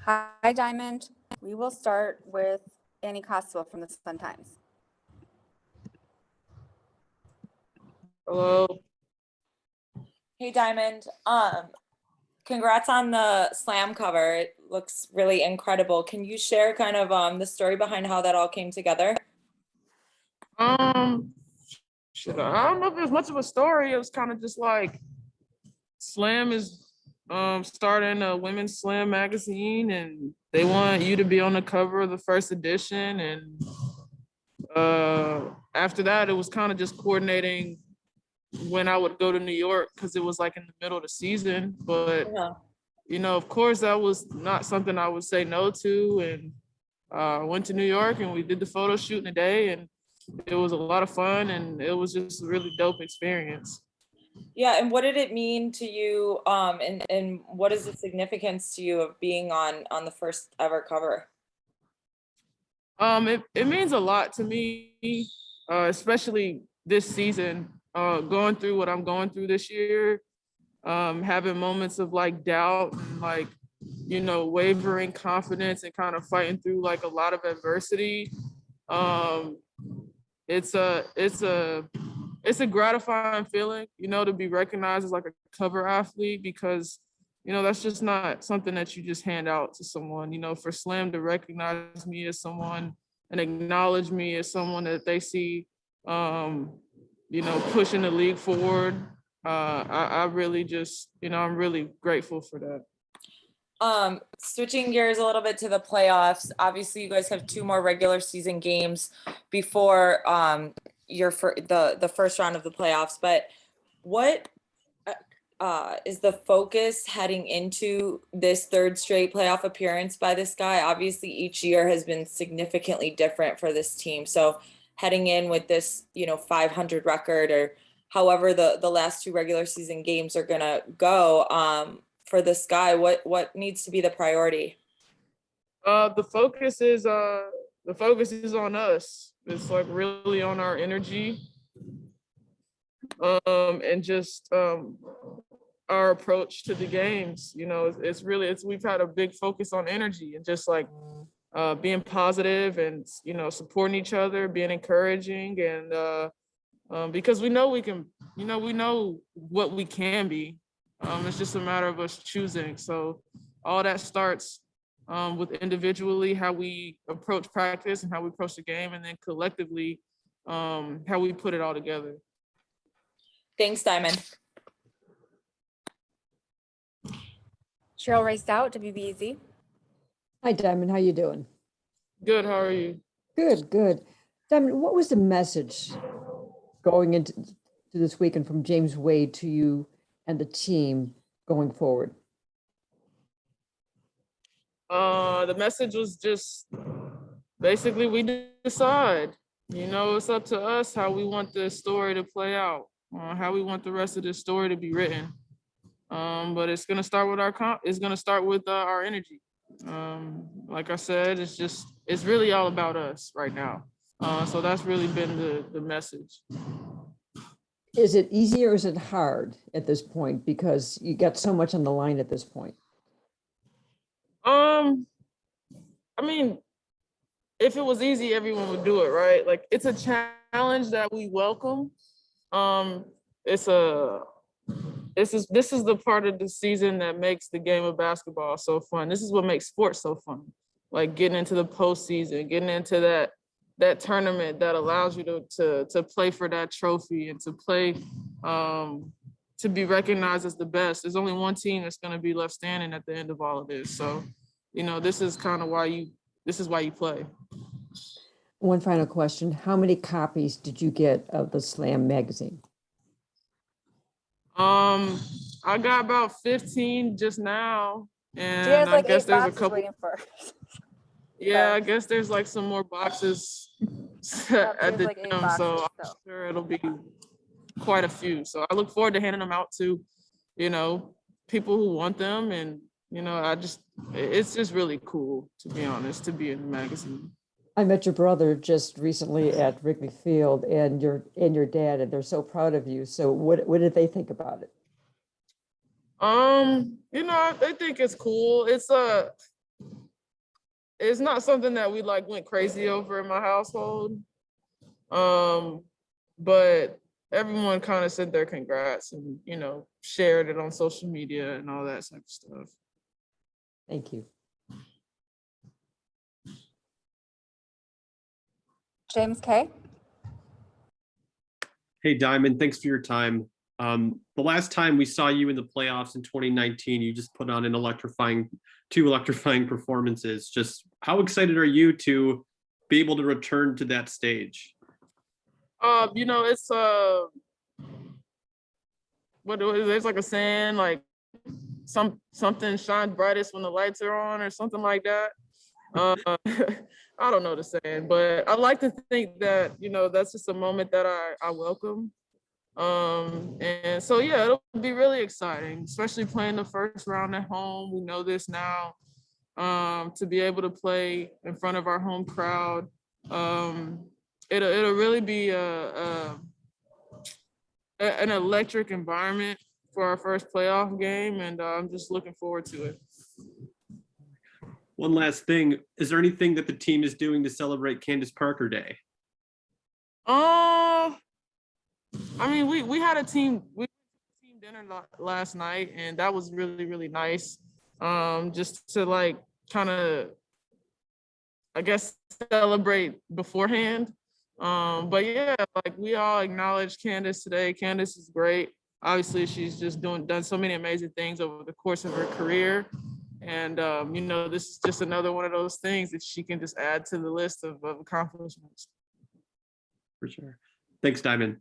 Hi, Diamond. We will start with Annie Costwell from the Sun-Times. Hello. Hey, Diamond. Congrats on the slam cover. It looks really incredible. Can you share kind of the story behind how that all came together? Shit, I don't know if there's much of a story. It was kind of just like Slam is starting a women's slam magazine, and they want you to be on the cover of the first edition. And after that, it was kind of just coordinating when I would go to New York because it was like in the middle of the season. But you know, of course, that was not something I would say no to. And I went to New York and we did the photo shoot in a day, and it was a lot of fun, and it was just a really dope experience. Yeah, and what did it mean to you? And what is the significance to you of being on the first ever cover? It means a lot to me, especially this season, going through what I'm going through this year, having moments of like doubt and like, you know, wavering confidence and kind of fighting through like a lot of adversity. Um, it's a gratifying feeling, you know, to be recognized as like a cover athlete because, you know, that's just not something that you just hand out to someone. You know, for Slam to recognize me as someone and acknowledge me as someone that they see, um, you know, pushing the league forward. I really just, you know, I'm really grateful for that. Switching gears a little bit to the playoffs. Obviously, you guys have two more regular season games before the first round of the playoffs. But what is the focus heading into this third straight playoff appearance by this guy? Obviously, each year has been significantly different for this team. So heading in with this, 500 record or however the last two regular season games are gonna go, for this guy, what needs to be the priority? The focus is on us. It's like really on our energy, and just our approach to the games. You know, it's really we've had a big focus on energy and just like being positive and, you know, supporting each other, being encouraging, and because we know we can, you know, we know what we can be. It's just a matter of us choosing. So all that starts with individually how we approach practice and how we approach the game, and then collectively how we put it all together. Thanks, Diamond. Cheryl Rice Stout, WBEZ. Hi, Diamond. How you doing? Good. How are you? Good, good. Diamond, what was the message going into this weekend from James Wade to you and the team going forward? The message was just basically we decide. You know, it's up to us how we want the story to play out, how we want the rest of the story to be written. But it's gonna start with our energy. Like I said, it's really all about us right now. So that's really been the message. Is it easier or is it hard at this point? Because you got so much on the line at this point. I mean, if it was easy, everyone would do it, right? Like it's a challenge that we welcome. Um, it's a this is the part of the season that makes the game of basketball so fun. This is what makes sports so fun. Like getting into the postseason, getting into that tournament that allows you to play for that trophy and to play to be recognized as the best. There's only one team that's going to be left standing at the end of all of this. So, you know, this is why you play. One final question. How many copies did you get of the Slam magazine? I got about 15 just now, and She has I like guess 8 there's a boxes couple. waiting for her. Yeah, I guess there's like some more boxes at the like 8 gym, so boxes, I'm so. sure it'll be quite a few. So I look forward to handing them out to, you know, people who want them, and you know, it's just really cool, to be honest, to be in the magazine. I met your brother just recently at Wrigley Field, and your dad, and they're so proud of you. So what did they think about it? You know, they think it's cool. it's not something that we like went crazy over in my household. But everyone kind of sent their congrats and, you know, shared it on social media and all that type of stuff. Thank you. James K. Hey, Diamond, thanks for your time. The last time we saw you in the playoffs in 2019, you just put on an two electrifying performances. Just how excited are you to be able to return to that stage? You know, it's there's like a saying, like something shines brightest when the lights are on, or something like that. I don't know the saying, but I like to think that, you know, that's just a moment that I welcome. And so yeah, it'll be really exciting, especially playing the first round at home. We know this now. To be able to play in front of our home crowd. It'll really be an electric environment for our first playoff game, and I'm just looking forward to it. One last thing, is there anything that the team is doing to celebrate Candace Parker Day? I mean, we had a team dinner last night, and that was really, really nice. Just to like kind of, I guess, celebrate beforehand. But yeah, like we all acknowledge Candace today. Candace is great. Obviously, she's just done so many amazing things over the course of her career. And you know, this is just another one of those things that she can just add to the list of accomplishments. For sure. Thanks, Diamond.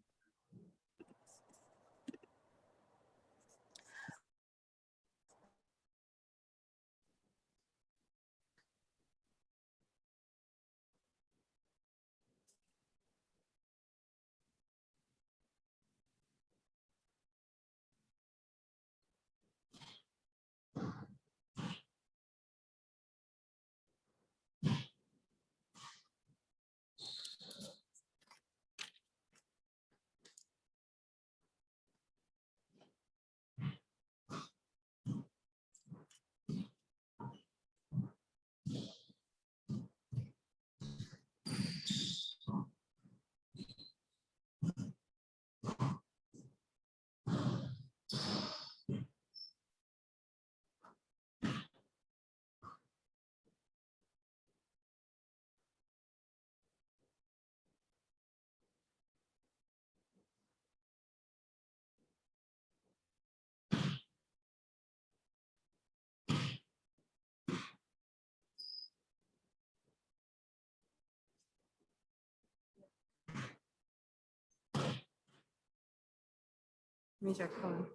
Let me check. Hold on.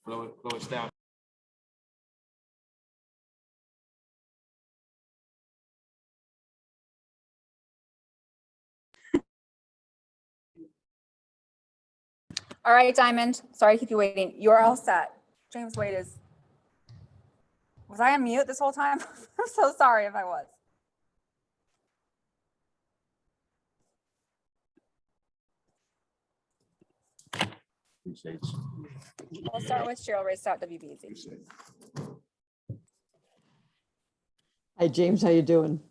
Blow it down. All right, Diamond. Sorry to keep you waiting. You're all set. James Wade is. Was I on mute this whole time? I'm so sorry if I was. Appreciate you. We'll start with Cheryl Race out WBZ. Hi, James. How you doing?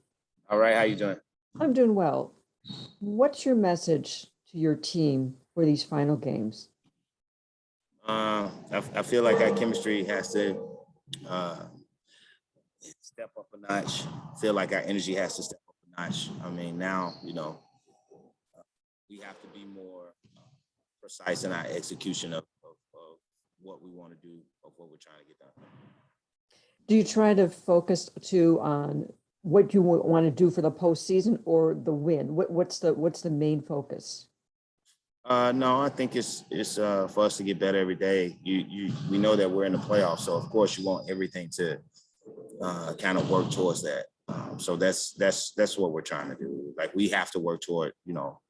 All right, how you doing? I'm doing well. What's your message to your team for these final games? I feel like our chemistry has to step up a notch. I feel like our energy has to step up a notch. I mean, now, you know, we have to be more precise in our execution of what we want to do, of what we're trying to get done. Do you try to focus too on what you want to do for the postseason or the win? What's the main focus? No, I think it's for us to get better every day. We know that we're in the playoffs, so of course you want everything to kind of work towards that. So that's what we're trying to do. Like we have to work toward, you know,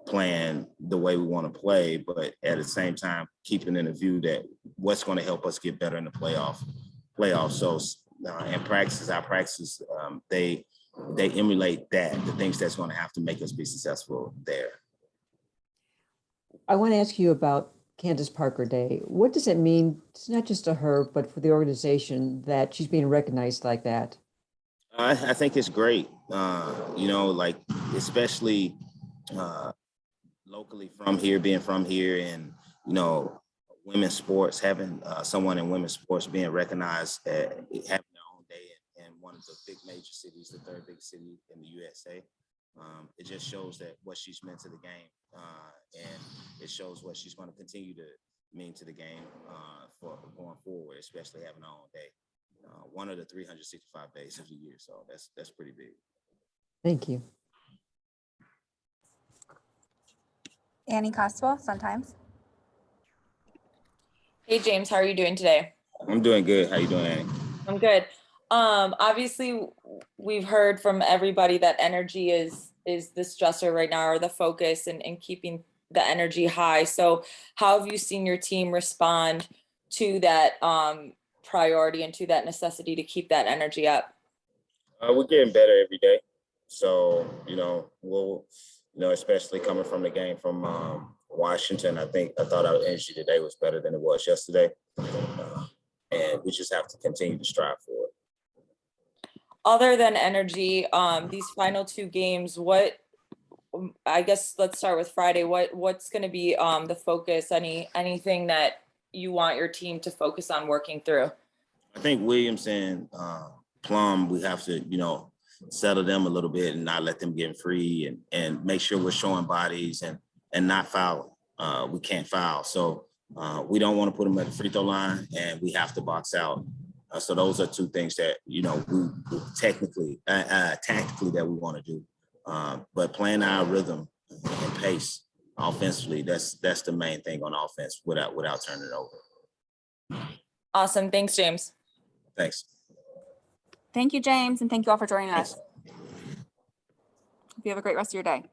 playing the way we want to play, but at the same time keeping in the view that what's going to help us get better in the playoffs. So in practices, our practices, they emulate the things that's going to have to make us be successful there. I want to ask you about Candace Parker Day. What does it mean? It's not just to her, but for the organization that she's being recognized like that. I think it's great. Like especially locally from here, being from here, and women's sports, having someone in women's sports being recognized, having their own day in one of the big major cities, the third biggest city in the USA. It just shows that what she's meant to the game, and it shows what she's going to continue to mean to the game for going forward, especially having her own day. One of the 365 days of the year, so that's pretty big. Thank you. Annie Costwell, sometimes. Hey, James, how are you doing today? I'm doing good. How you doing, Annie? I'm good. Obviously, we've heard from everybody that energy is the stressor right now, or the focus, and keeping the energy high. So how have you seen your team respond to that priority and to that necessity to keep that energy up? We're getting better every day. So, we'll, especially coming from the game from Washington, I thought our energy today was better than it was yesterday. And we just have to continue to strive for it. Other than energy, these final two games, I guess let's start with Friday. What's going to be the focus? Anything that you want your team to focus on working through? I think Williams and Plum, we have to, settle them a little bit and not let them get free, and make sure we're showing bodies and not fouling. We can't foul. So we don't want to put them at the free throw line, and we have to box out. So those are two things that, we tactically that we want to do. But playing our rhythm and pace offensively, that's the main thing on offense without turning it over. Awesome. Thanks, James. Thanks. Thank you, James, and thank you all for joining us. Thanks. Hope you have a great rest of your day.